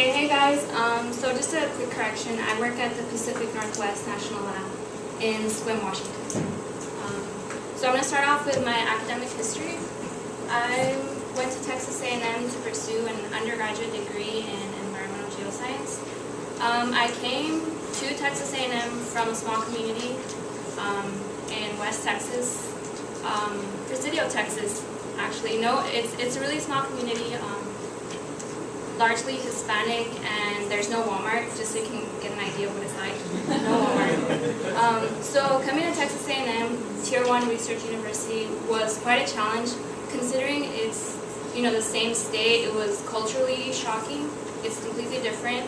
Okay, hey guys. So just a quick correction. I work at the Pacific Northwest National Lab in Sequim, Washington. So I'm going to start off with my academic history. I went to Texas A&M to pursue an undergraduate degree in environmental geoscience. I came to Texas A&M from a small community in West Texas, Presidio, Texas. Actually, no, it's a really small community. Largely Hispanic, and there's no Walmart, just so you can get an idea of what it's like. No Walmart. So coming to Texas A&M, Tier 1 research university, was quite a challenge, considering it's the same state. It was culturally shocking. It's completely different.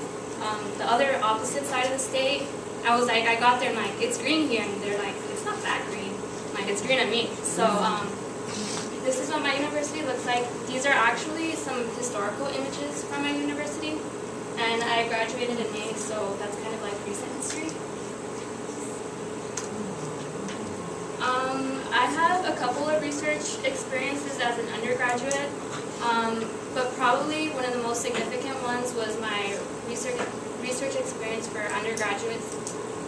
The other opposite side of the state, I was like, I got there and like, it's green here, and they're like, it's not that green. Like, it's green at me. So this is what my university looks like. These are actually some historical images from my university, and I graduated in May, so that's kind of like recent history. I have a couple of research experiences as an undergraduate, but probably one of the most significant ones was my research experience for undergraduates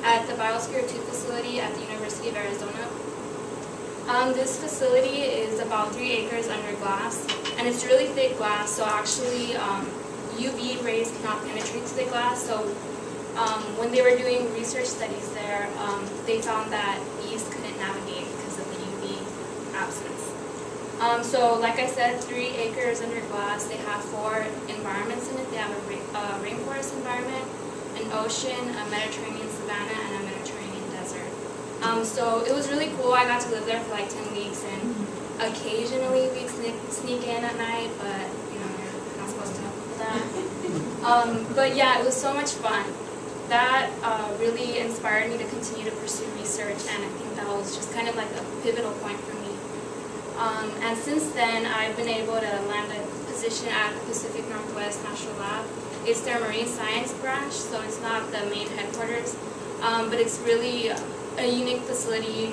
at the Biosphere 2 facility at the University of Arizona. This facility is about 3 acres under glass, and it's really thick glass, so actually UV rays cannot penetrate to the glass. So when they were doing research studies there, they found that bees couldn't navigate because of the UV absence. So like I said, 3 acres under glass. They have 4 environments in it. They have a rainforest environment, an ocean, a Mediterranean savanna, and a Mediterranean desert. So it was really cool. I got to live there for like 10 weeks, and occasionally we'd sneak in at night, but you're not supposed to have that. But yeah, it was so much fun. That really inspired me to continue to pursue research, and I think that was just kind of like a pivotal point for me. And since then, I've been able to land a position at the Pacific Northwest National Lab. It's their marine science branch, so it's not the main headquarters, but it's really a unique facility.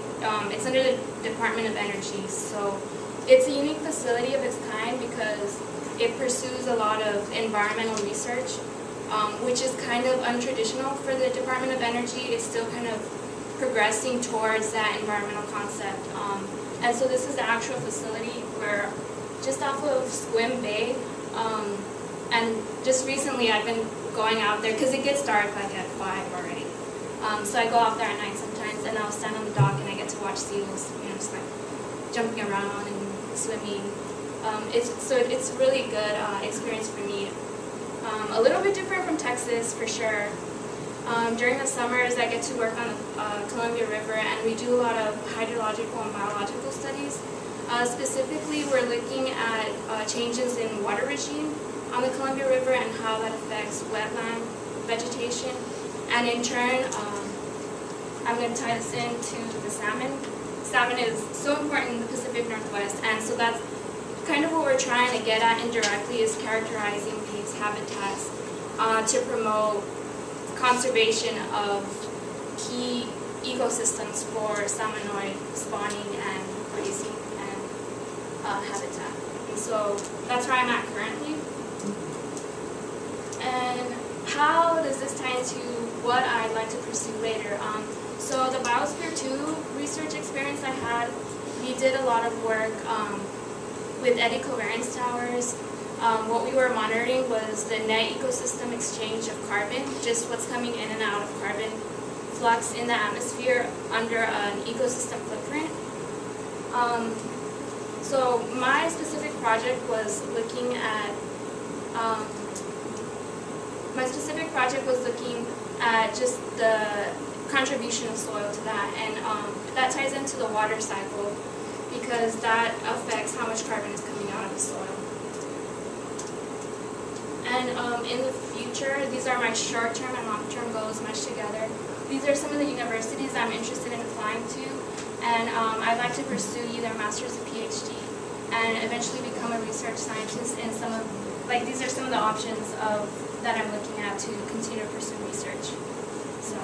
It's under the Department of Energy, so it's a unique facility of its kind because it pursues a lot of environmental research, which is kind of untraditional for the Department of Energy. It's still kind of progressing towards that environmental concept. And so this is the actual facility. We're just off of Sequim Bay, and just recently I've been going out there because it gets dark like at 5 already. So I go out there at night sometimes, and I'll stand on the dock and I get to watch seals, just like jumping around and swimming. It's a really good experience for me. A little bit different from Texas for sure. During the summers, I get to work on the Columbia River, and we do a lot of hydrological and biological studies. Specifically, we're looking at changes in water regime on the Columbia River and how that affects wetland vegetation. And in turn, I'm going to tie this into the salmon. Salmon is so important in the Pacific Northwest, and so that's kind of what we're trying to get at indirectly, is characterizing these habitats to promote conservation of key ecosystems for salmonoid spawning and grazing and habitat. And so that's where I'm at currently. And how does this tie into what I'd like to pursue later? So the Biosphere 2 research experience I had, we did a lot of work with eddy covariance towers. What we were monitoring was the net ecosystem exchange of carbon, just what's coming in and out of carbon flux in the atmosphere under an ecosystem footprint. So my specific project was looking at just the contribution of soil to that, and that ties into the water cycle because that affects how much carbon is coming out of the soil. And in the future, these are my short-term and long-term goals meshed together. These are some of the universities I'm interested in applying to, and I'd like to pursue either a master's or PhD, and eventually become a research scientist in some of, these are some of the options that I'm looking at to continue to pursue research. So.